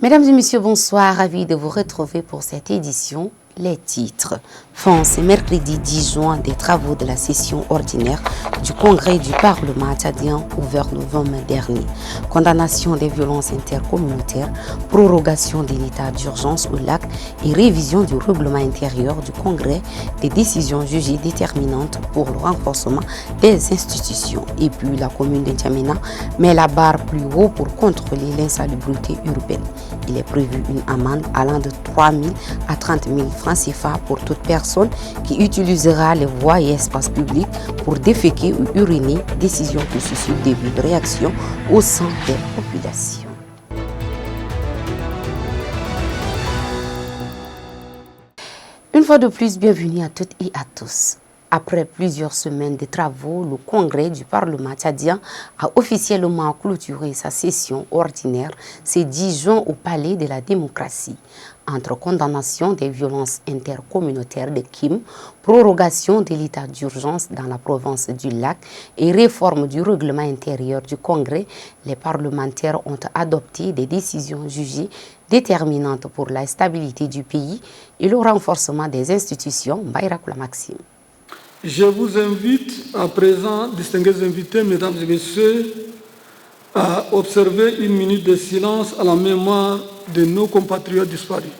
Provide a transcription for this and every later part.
Mesdames et messieurs, bonsoir. Ravi de vous retrouver pour cette édition. Les titres. Fin ce mercredi 10 juin des travaux de la session ordinaire du Congrès du Parlement tchadien ouvert novembre dernier. Condamnation des violences intercommunautaires, prorogation de l'état d'urgence au lac et révision du règlement intérieur du Congrès, des décisions jugées déterminantes pour le renforcement des institutions. Et puis la commune de N'Djamena met la barre plus haut pour contrôler l'insalubrité urbaine. Il est prévu une amende allant de 3 000 à 30 000 francs CFA pour toute personne qui utilisera les voies et espaces publics pour déféquer ou uriner, décision qui suscite des vives réactions au sein des populations. Une fois de plus, bienvenue à toutes et à tous. Après plusieurs semaines de travaux, le Congrès du Parlement tchadien a officiellement clôturé sa session ordinaire ce 10 juin au Palais de la Démocratie. Entre condamnation des violences intercommunautaires de Kim, prorogation de l'état d'urgence dans la province du Lac et réforme du règlement intérieur du Congrès, les parlementaires ont adopté des décisions jugées déterminantes pour la stabilité du pays et le renforcement des institutions. Bayrakula Maxime. Je vous invite à présent, distingués invités, mesdames et messieurs, à observer une minute de silence à la mémoire de nos compatriotes disparus.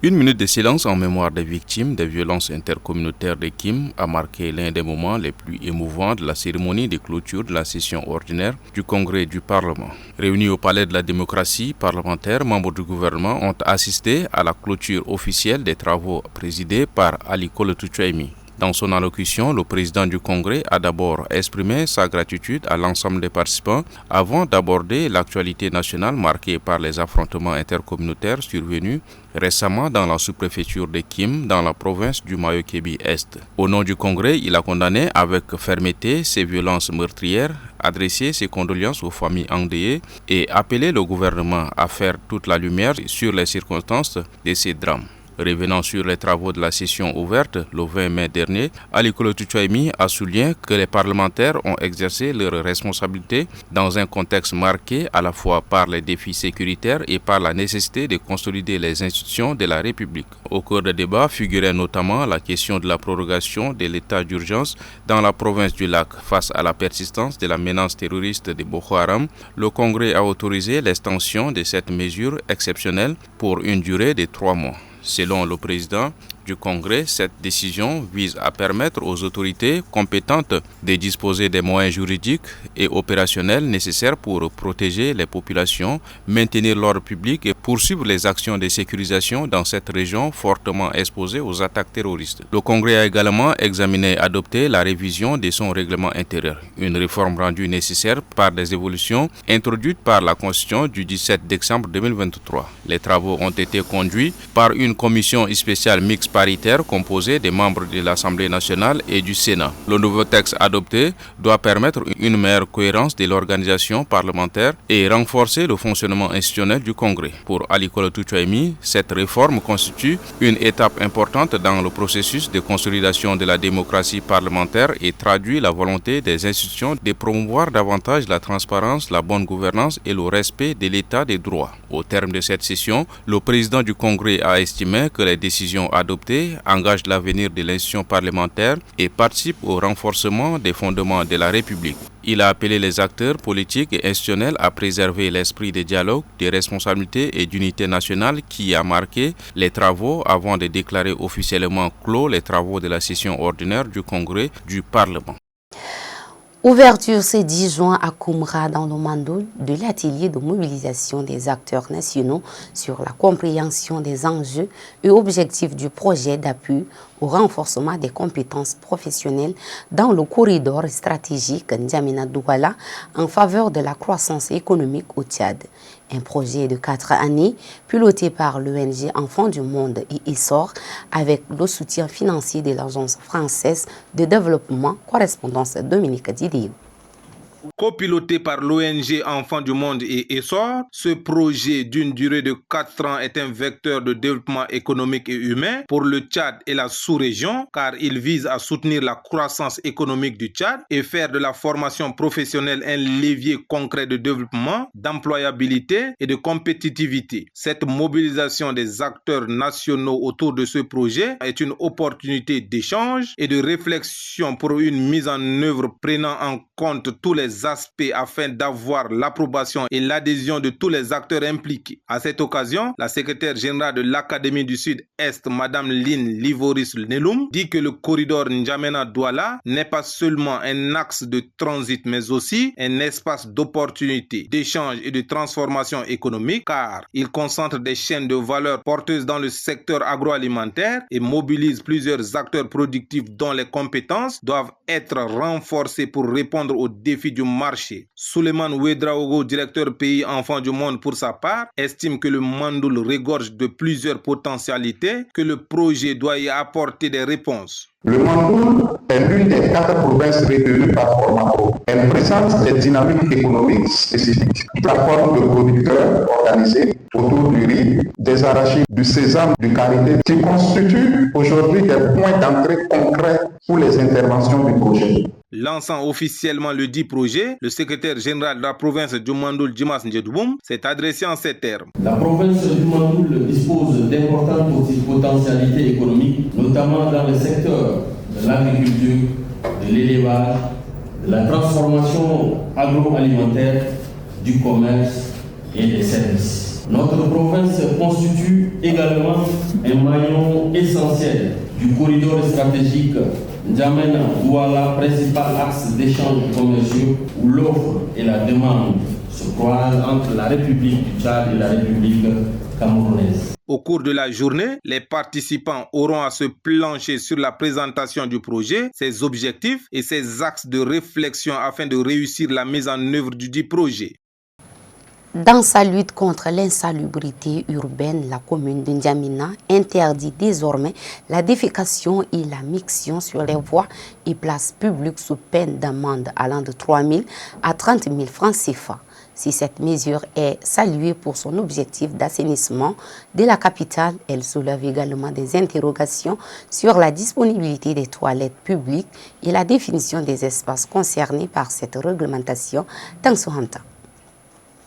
Une minute de silence en mémoire des victimes des violences intercommunautaires de Kim a marqué l'un des moments les plus émouvants de la cérémonie de clôture de la session ordinaire du Congrès du Parlement. Réunis au Palais de la Démocratie, parlementaires, membres du gouvernement ont assisté à la clôture officielle des travaux présidés par Ali Koletou Tchoaimi. Dans son allocution, le président du Congrès a d'abord exprimé sa gratitude à l'ensemble des participants avant d'aborder l'actualité nationale marquée par les affrontements intercommunautaires survenus récemment dans la sous-préfecture de Kim, dans la province du Mayo-Kébi-Est. Au nom du Congrès, il a condamné avec fermeté ces violences meurtrières, adressé ses condoléances aux familles endeuillées et appelé le gouvernement à faire toute la lumière sur les circonstances de ces drames. Revenant sur les travaux de la session ouverte le 20 mai dernier, Ali Koletou Tchoaimi a souligné que les parlementaires ont exercé leurs responsabilités dans un contexte marqué à la fois par les défis sécuritaires et par la nécessité de consolider les institutions de la République. Au cours des débats figurait notamment la question de la prorogation de l'état d'urgence dans la province du Lac. Face à la persistance de la menace terroriste de Boko Haram, le Congrès a autorisé l'extension de cette mesure exceptionnelle pour une durée de 3 mois. Selon le président du Congrès, cette décision vise à permettre aux autorités compétentes de disposer des moyens juridiques et opérationnels nécessaires pour protéger les populations, maintenir l'ordre public et poursuivre les actions de sécurisation dans cette région fortement exposée aux attaques terroristes. Le Congrès a également examiné et adopté la révision de son règlement intérieur, une réforme rendue nécessaire par des évolutions introduites par la Constitution du 17 décembre 2023. Les travaux ont été conduits par une commission spéciale mixte paritaire composée des membres de l'Assemblée nationale et du Sénat. Le nouveau texte adopté doit permettre une meilleure cohérence de l'organisation parlementaire et renforcer le fonctionnement institutionnel du Congrès. Pour Ali Koletou Tchoaimi, cette réforme constitue une étape importante dans le processus de consolidation de la démocratie parlementaire et traduit la volonté des institutions de promouvoir davantage la transparence, la bonne gouvernance et le respect de l'état des droits. Au terme de cette session, le président du Congrès a estimé que les décisions adoptées engagent l'avenir de l'institution parlementaire et participent au renforcement des fondements de la République. Il a appelé les acteurs politiques et institutionnels à préserver l'esprit de dialogue, de responsabilité et d'unité nationale qui a marqué les travaux avant de déclarer officiellement clos les travaux de la session ordinaire du Congrès du Parlement. Ouverture ce 10 juin à Koumra dans le Mandoul de l'atelier de mobilisation des acteurs nationaux sur la compréhension des enjeux et objectifs du projet d'appui au renforcement des compétences professionnelles dans le corridor stratégique N'Djamena-Douala en faveur de la croissance économique au Tchad. Un projet de 4 années piloté par l'ONG Enfants du Monde et Essor avec le soutien financier de l'Agence française de développement, correspondance Dominique Didier. Copiloté par l'ONG Enfants du Monde et Essor, ce projet d'une durée de 4 ans est un vecteur de développement économique et humain pour le Tchad et la sous-région, car il vise à soutenir la croissance économique du Tchad et faire de la formation professionnelle un levier concret de développement, d'employabilité et de compétitivité. Cette mobilisation des acteurs nationaux autour de ce projet est une opportunité d'échange et de réflexion pour une mise en œuvre prenant en compte tous les aspects afin d'avoir l'approbation et l'adhésion de tous les acteurs impliqués. À cette occasion, la secrétaire générale de l'Académie du Sud-Est, Madame Lynn Livoris Neloum, dit que le corridor N'Djamena-Douala n'est pas seulement un axe de transit, mais aussi un espace d'opportunité, d'échange et de transformation économique, car il concentre des chaînes de valeur porteuses dans le secteur agroalimentaire et mobilise plusieurs acteurs productifs dont les compétences doivent être renforcées pour répondre aux défis du marché. Souleymane Ouedraogo, directeur pays Enfants du Monde pour sa part, estime que le Mandoul regorge de plusieurs potentialités, que le projet doit y apporter des réponses. Le Mandoul est l'une des 4 provinces retenues par Formapro. Elle présente des dynamiques économiques spécifiques. La forme de producteurs organisés autour du riz, des arachides, du sésame, du karité, qui constituent aujourd'hui des points d'entrée concrets pour les interventions du projet. Lançant officiellement le dit projet, le secrétaire général de la province du Mandoul, Djimas Ndjedoubom, s'est adressé en ces termes. La province du Mandoul dispose d'importantes potentialités économiques, notamment dans le secteur de l'agriculture, de l'élevage, de la transformation agroalimentaire, du commerce et des services. Notre province constitue également un maillon essentiel du corridor stratégique N'Djamena-Douala, principal axe d'échanges commerciaux où l'offre et la demande se croisent entre la République du Tchad et la République camerounaise. Au cours de la journée, les participants auront à se plancher sur la présentation du projet, ses objectifs et ses axes de réflexion afin de réussir la mise en œuvre du dit projet. Dans sa lutte contre l'insalubrité urbaine, la commune de N'Djamena interdit désormais la défécation et la miction sur les voies et places publiques sous peine d'amende allant de 3 000 à 30 000 francs CFA. Si cette mesure est saluée pour son objectif d'assainissement de la capitale, elle soulève également des interrogations sur la disponibilité des toilettes publiques et la définition des espaces concernés par cette réglementation. Tansohanta.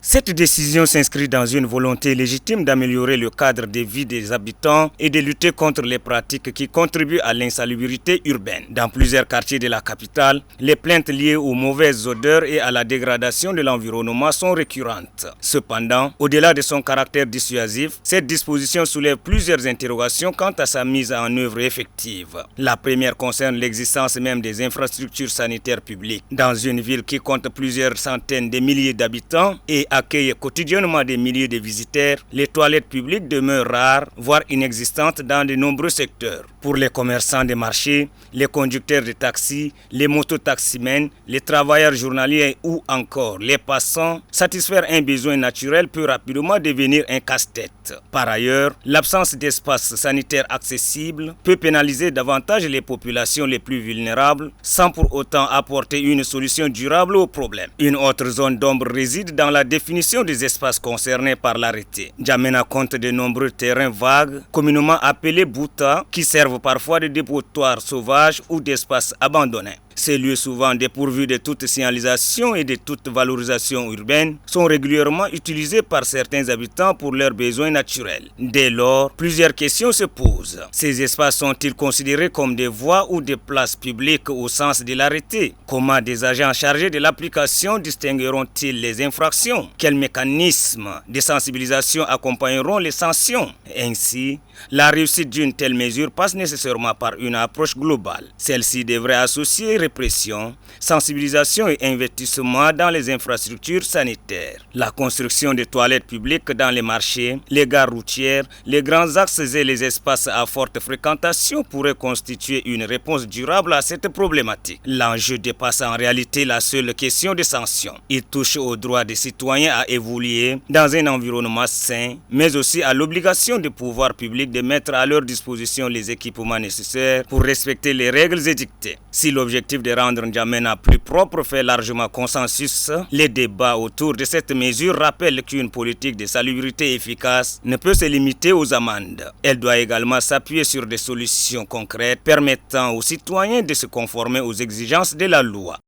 Cette décision s'inscrit dans une volonté légitime d'améliorer le cadre de vie des habitants et de lutter contre les pratiques qui contribuent à l'insalubrité urbaine. Dans plusieurs quartiers de la capitale, les plaintes liées aux mauvaises odeurs et à la dégradation de l'environnement sont récurrentes. Cependant, au-delà de son caractère dissuasif, cette disposition soulève plusieurs interrogations quant à sa mise en œuvre effective. La première concerne l'existence même des infrastructures sanitaires publiques. Dans une ville qui compte plusieurs centaines de milliers d'habitants et accueille quotidiennement des milliers de visiteurs, les toilettes publiques demeurent rares, voire inexistantes dans de nombreux secteurs. Pour les commerçants des marchés, les conducteurs de taxis, les mototaximens, les travailleurs journaliers ou encore les passants, satisfaire un besoin naturel peut rapidement devenir un casse-tête. Par ailleurs, l'absence d'espaces sanitaires accessibles peut pénaliser davantage les populations les plus vulnérables sans pour autant apporter une solution durable au problème. Une autre zone d'ombre réside dans la définition des espaces concernés par l'arrêté. N'Djamena compte de nombreux terrains vagues, communément appelés Bouta, qui servent parfois de dépotoirs sauvages ou d'espaces abandonnés. Ces lieux, souvent dépourvus de toute signalisation et de toute valorisation urbaine, sont régulièrement utilisés par certains habitants pour leurs besoins naturels. Dès lors, plusieurs questions se posent. Ces espaces sont-ils considérés comme des voies ou des places publiques au sens de l'arrêté? Comment des agents chargés de l'application distingueront-ils les infractions? Quels mécanismes de sensibilisation accompagneront les sanctions? Ainsi, la réussite d'une telle mesure passe nécessairement par une approche globale. Celle-ci devrait associer répression, sensibilisation et investissement dans les infrastructures sanitaires. La construction de toilettes publiques dans les marchés, les gares routières, les grands axes et les espaces à forte fréquentation pourraient constituer une réponse durable à cette problématique. L'enjeu dépasse en réalité la seule question de sanctions. Il touche au droit des citoyens à évoluer dans un environnement sain, mais aussi à l'obligation des pouvoirs publics scientifiques de mettre à leur disposition les équipements nécessaires pour respecter les règles édictées. Si l'objectif de rendre N'Djamena plus propre fait largement consensus, les débats autour de cette mesure rappellent qu'une politique de salubrité efficace ne peut se limiter aux amendes. Elle doit également s'appuyer sur des solutions concrètes permettant aux citoyens de se conformer aux exigences de la loi.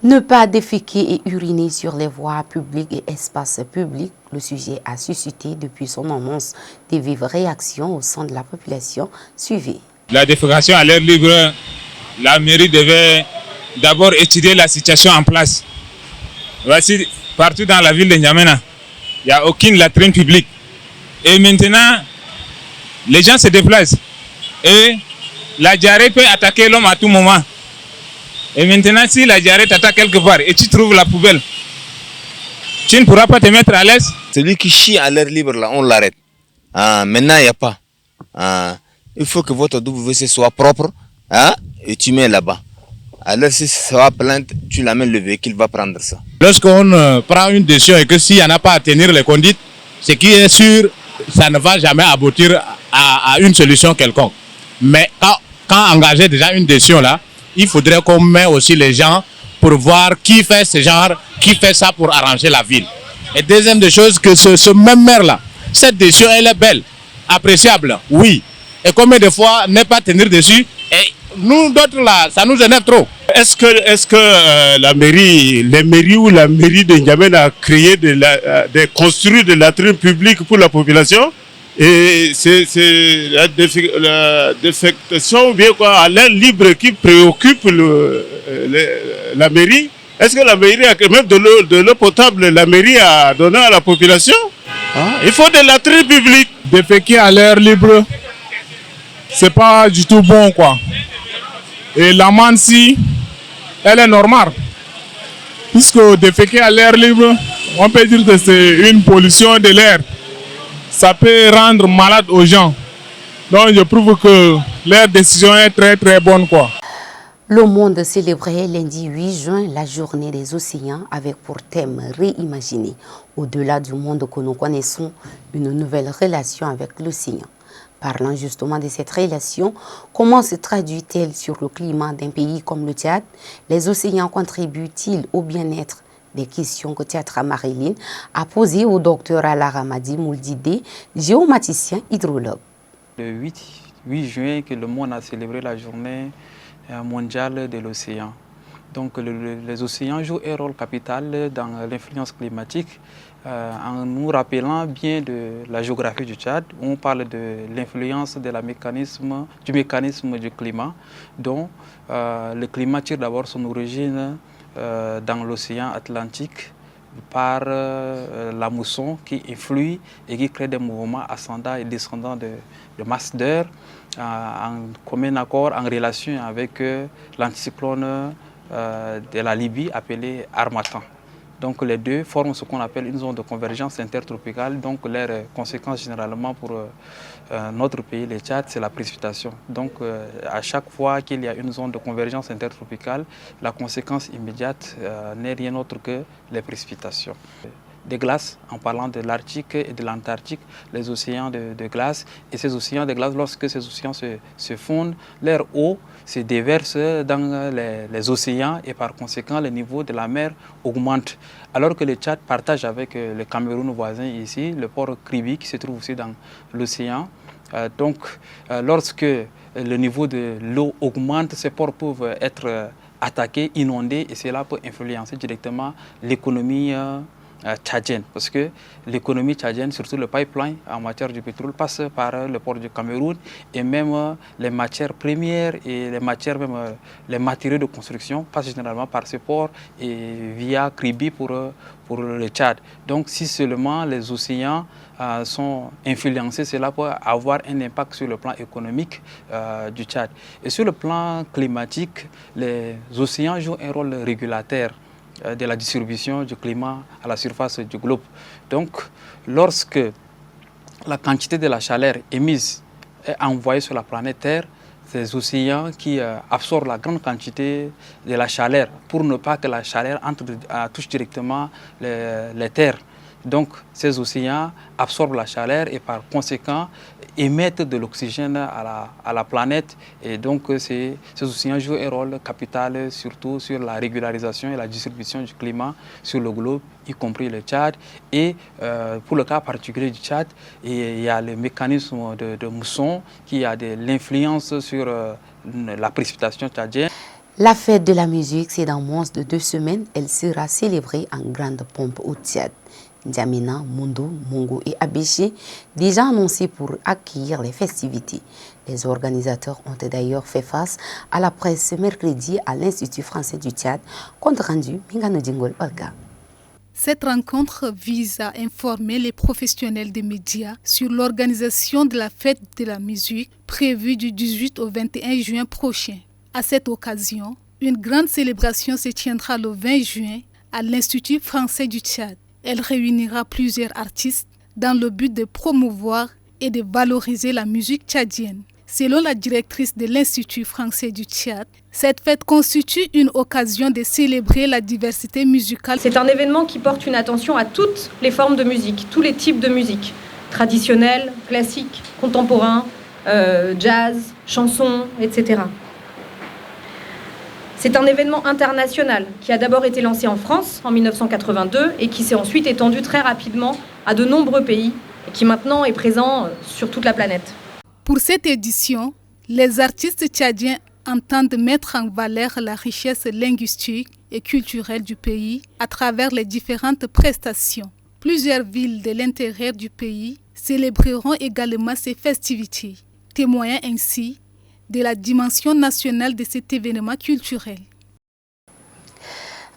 Ne pas déféquer et uriner sur les voies publiques et espaces publics, le sujet a suscité depuis son annonce des vives réactions au sein de la population. Suivez. La défécation à l'air libre, la mairie devait d'abord étudier la situation en place. Voici, partout dans la ville de N'Djamena, il n'y a aucune latrine publique. Et maintenant, les gens se déplacent. Et la diarrhée peut attaquer l'homme à tout moment. Et maintenant, si la diarrhée t'attaque quelque part et tu trouves la poubelle, tu ne pourras pas te mettre à l'aise. Celui qui chie à l'air libre, là, on l'arrête. Maintenant, il n'y a pas. Il faut que votre WC soit propre et tu mets là-bas. Alors, si ça va plainte, tu l'amènes, le véhicule va prendre ça. Lorsqu'on prend une décision et que s'il n'y en a pas à tenir les conduites, ce qui est sûr, ça ne va jamais aboutir à une solution quelconque. Mais quand engager déjà une décision là, il faudrait qu'on mette aussi les gens pour voir qui fait ce genre, qui fait ça pour arranger la ville. Et deuxième des choses, que ce même maire là, cette décision elle est belle, appréciable, oui. Et combien de fois ne pas tenir dessus, et nous d'autres là, ça nous énerve trop. Est-ce que la mairie ou la mairie de N'Djamena a créé construit des latrines publiques pour la population? Et c'est la défection ou bien quoi, à l'air libre qui préoccupe la mairie. Est-ce que la mairie a même de l'eau potable, la mairie a donné à la population? Il faut des latrines publiques. Déféquer à l'air libre, c'est pas du tout bon quoi. Et l'amende si, elle est normale. Puisque déféquer à l'air libre, on peut dire que c'est une pollution de l'air. Ça peut rendre malade aux gens. Donc je prouve que leur décision est très très bonne quoi. Le monde célébrait lundi 8 juin la journée des océans avec pour thème réimaginer, au-delà du monde que nous connaissons, une nouvelle relation avec l'océan. Parlant justement de cette relation, comment se traduit-elle sur le climat d'un pays comme le Tchad? Les océans contribuent-ils au bien-être? Des questions que Théâtre Marilyn a posées au docteur Alaramadi Mouldidé, géomaticien hydrologue. Le 8 juin, que le monde a célébré la journée mondiale de l'océan. Donc les océans jouent un rôle capital dans l'influence climatique en nous rappelant bien de la géographie du Tchad. On parle de l'influence du mécanisme du climat, dont le climat tire d'abord son origine dans l'océan Atlantique par la mousson qui influe et qui crée des mouvements ascendants et descendants de masse d'air en commun accord, en relation avec l'anticyclone de la Libye appelé Harmattan. Donc les deux forment ce qu'on appelle une zone de convergence intertropicale. Donc leurs conséquences généralement pour notre pays, le Tchad, c'est la précipitation. Donc à chaque fois qu'il y a une zone de convergence intertropicale, la conséquence immédiate n'est rien autre que les précipitations. Des glaces, en parlant de l'Arctique et de l'Antarctique, les océans de glace. Et ces océans de glace, lorsque ces océans se fondent, leur eau se déverse dans les océans et par conséquent le niveau de la mer augmente. Alors que le Tchad partage avec le Cameroun voisin ici, le port Kribi qui se trouve aussi dans l'océan. Donc lorsque le niveau de l'eau augmente, ces ports peuvent être attaqués, inondés et cela peut influencer directement l'économie tchadienne, parce que l'économie tchadienne, surtout le pipeline en matière de pétrole, passe par le port du Cameroun et même les matières premières et les matériaux de construction passent généralement par ce port et via Kribi pour le Tchad. Donc si seulement les océans sont influencés, cela peut avoir un impact sur le plan économique du Tchad. Et sur le plan climatique, les océans jouent un rôle régulateur de la distribution du climat à la surface du globe. Donc, lorsque la quantité de la chaleur émise est envoyée sur la planète Terre, ces océans qui absorbent la grande quantité de la chaleur pour ne pas que la chaleur touche directement les terres. Donc ces océans absorbent la chaleur et par conséquent émettent de l'oxygène à la planète. Et donc ces océans jouent un rôle capital surtout sur la régularisation et la distribution du climat sur le globe, y compris le Tchad. Et pour le cas particulier du Tchad, il y a le mécanisme de mousson qui a de l'influence sur la précipitation tchadienne. La fête de la musique, c'est dans moins de 2 semaines. Elle sera célébrée en grande pompe au Tchad. N'Djamena, Mundo, Mongo et Abéché, déjà annoncés pour accueillir les festivités. Les organisateurs ont d'ailleurs fait face à la presse ce mercredi à l'Institut français du Tchad, compte rendu Mingano Djingol Olga. Cette rencontre vise à informer les professionnels des médias sur l'organisation de la fête de la musique prévue du 18 au 21 juin prochain. À cette occasion, une grande célébration se tiendra le 20 juin à l'Institut français du Tchad. Elle réunira plusieurs artistes dans le but de promouvoir et de valoriser la musique tchadienne. Selon la directrice de l'Institut français du Tchad, cette fête constitue une occasion de célébrer la diversité musicale. C'est un événement qui porte une attention à toutes les formes de musique, tous les types de musique, traditionnelle, classique, contemporain, jazz, chanson, etc. C'est un événement international qui a d'abord été lancé en France en 1982 et qui s'est ensuite étendu très rapidement à de nombreux pays et qui maintenant est présent sur toute la planète. Pour cette édition, les artistes tchadiens entendent mettre en valeur la richesse linguistique et culturelle du pays à travers les différentes prestations. Plusieurs villes de l'intérieur du pays célébreront également ces festivités, témoignant ainsi de la dimension nationale de cet événement culturel.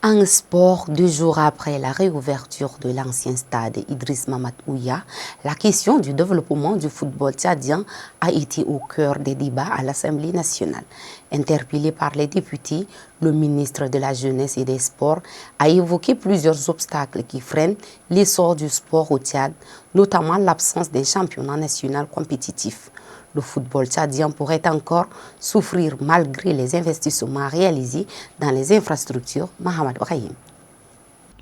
En sport, 2 jours après la réouverture de l'ancien stade Idriss Mahamat Ouya, la question du développement du football tchadien a été au cœur des débats à l'Assemblée nationale. Interpellé par les députés, le ministre de la Jeunesse et des Sports a évoqué plusieurs obstacles qui freinent l'essor du sport au Tchad, notamment l'absence d'un championnat national compétitif. Le football tchadien pourrait encore souffrir malgré les investissements réalisés dans les infrastructures. Mohamed Brahim.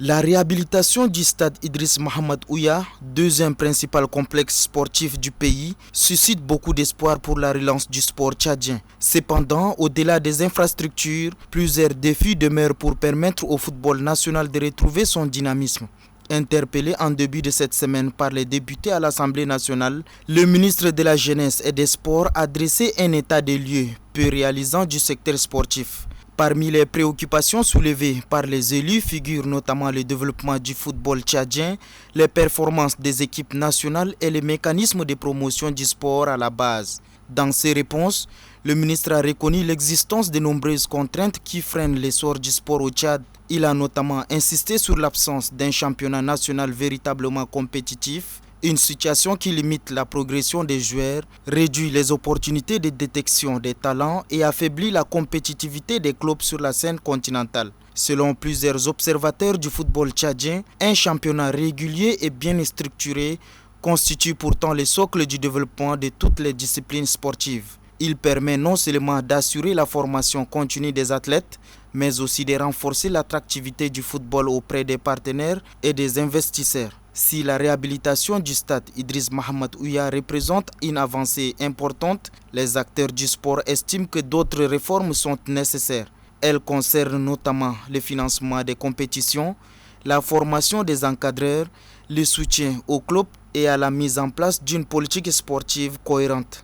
La réhabilitation du stade Idriss Mahamat Ouya, deuxième principal complexe sportif du pays, suscite beaucoup d'espoir pour la relance du sport tchadien. Cependant, au-delà des infrastructures, plusieurs défis demeurent pour permettre au football national de retrouver son dynamisme. Interpellé en début de cette semaine par les députés à l'Assemblée nationale, le ministre de la Jeunesse et des Sports a dressé un état des lieux peu réalisant du secteur sportif. Parmi les préoccupations soulevées par les élus figurent notamment le développement du football tchadien, les performances des équipes nationales et les mécanismes de promotion du sport à la base. Dans ses réponses, le ministre a reconnu l'existence de nombreuses contraintes qui freinent l'essor du sport au Tchad. Il a notamment insisté sur l'absence d'un championnat national véritablement compétitif, une situation qui limite la progression des joueurs, réduit les opportunités de détection des talents et affaiblit la compétitivité des clubs sur la scène continentale. Selon plusieurs observateurs du football tchadien, un championnat régulier et bien structuré constitue pourtant le socle du développement de toutes les disciplines sportives. Il permet non seulement d'assurer la formation continue des athlètes, mais aussi de renforcer l'attractivité du football auprès des partenaires et des investisseurs. Si la réhabilitation du stade Idriss Mahamat Ouya représente une avancée importante, les acteurs du sport estiment que d'autres réformes sont nécessaires. Elles concernent notamment le financement des compétitions, la formation des encadreurs, le soutien aux clubs et à la mise en place d'une politique sportive cohérente.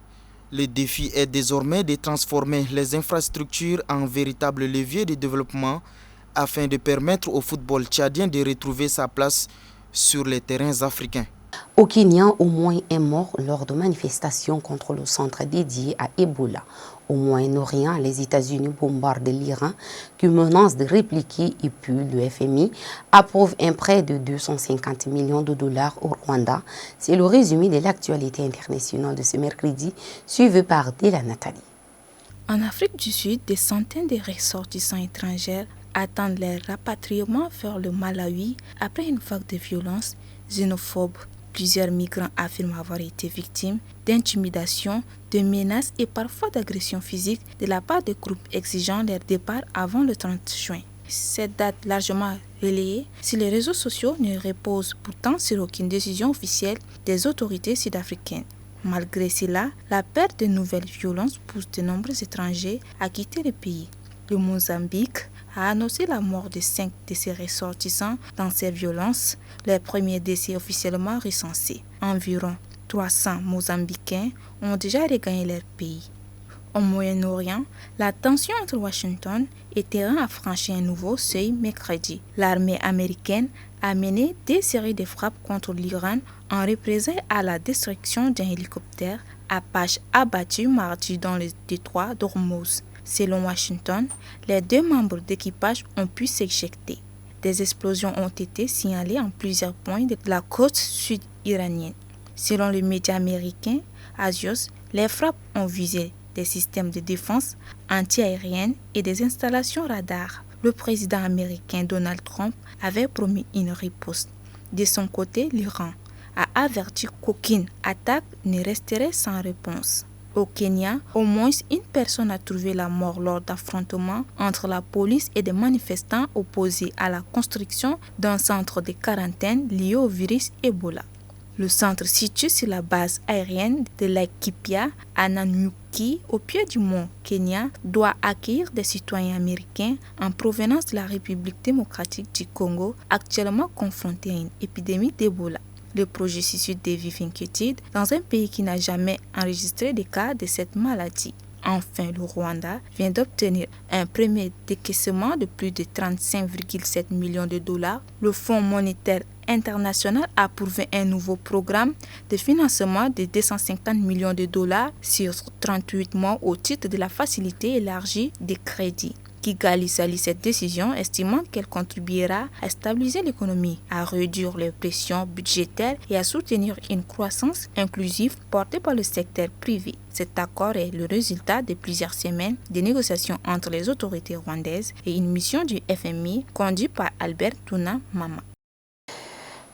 Le défi est désormais de transformer les infrastructures en véritables leviers de développement afin de permettre au football tchadien de retrouver sa place sur les terrains africains. Au Kenya, au moins un mort lors de manifestations contre le centre dédié à Ebola. Au Moyen-Orient, les États-Unis bombardent l'Iran qui menace de répliquer et puis le FMI approuve un prêt de 250 millions de dollars au Rwanda. C'est le résumé de l'actualité internationale de ce mercredi, suivi par Dila Nathalie. En Afrique du Sud, des centaines de ressortissants étrangers attendent leur rapatriement vers le Malawi après une vague de violence xénophobe. Plusieurs migrants affirment avoir été victimes d'intimidation, de menaces et parfois d'agressions physiques de la part de groupes exigeant leur départ avant le 30 juin. cette date largement relayée sur les réseaux sociaux ne repose pourtant sur aucune décision officielle des autorités sud-africaines. Malgré cela, la perte de nouvelles violences pousse de nombreux étrangers à quitter le pays. Le Mozambique a annoncé la mort de 5 de ses ressortissants dans ces violences, les premiers décès officiellement recensés. Environ 300 Mozambicains ont déjà regagné leur pays. Au Moyen-Orient, la tension entre Washington et Téhéran a franchi un nouveau seuil mercredi. L'armée américaine a mené des séries de frappes contre l'Iran en représailles à la destruction d'un hélicoptère Apache abattu mardi dans le détroit d'Ormuz. Selon Washington, les 2 membres d'équipage ont pu s'éjecter. Des explosions ont été signalées en plusieurs points de la côte sud-iranienne. Selon le média américain Axios, les frappes ont visé des systèmes de défense antiaérienne et des installations radars. Le président américain Donald Trump avait promis une riposte. De son côté, l'Iran a averti qu'aucune attaque ne resterait sans réponse. Au Kenya, au moins une personne a trouvé la mort lors d'affrontements entre la police et des manifestants opposés à la construction d'un centre de quarantaine lié au virus Ebola. Le centre situé sur la base aérienne de Laikipia à Nanyuki, au pied du mont Kenya, doit accueillir des citoyens américains en provenance de la République démocratique du Congo, actuellement confrontée à une épidémie d'Ebola. Le projet suscite des vives inquiétudes dans un pays qui n'a jamais enregistré de cas de cette maladie. Enfin, le Rwanda vient d'obtenir un premier décaissement de plus de 35,7 millions de dollars. Le Fonds monétaire international a approuvé un nouveau programme de financement de 250 millions de dollars sur 38 mois au titre de la facilité élargie des crédits. Kigali salue cette décision, estimant qu'elle contribuera à stabiliser l'économie, à réduire les pressions budgétaires et à soutenir une croissance inclusive portée par le secteur privé. Cet accord est le résultat de plusieurs semaines de négociations entre les autorités rwandaises et une mission du FMI conduite par Albert Tuna Mama.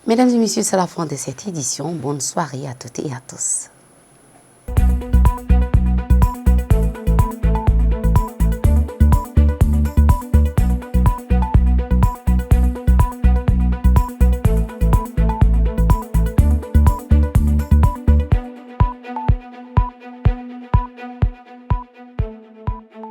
Mesdames et messieurs, c'est la fin de cette édition. Bonne soirée à toutes et à tous.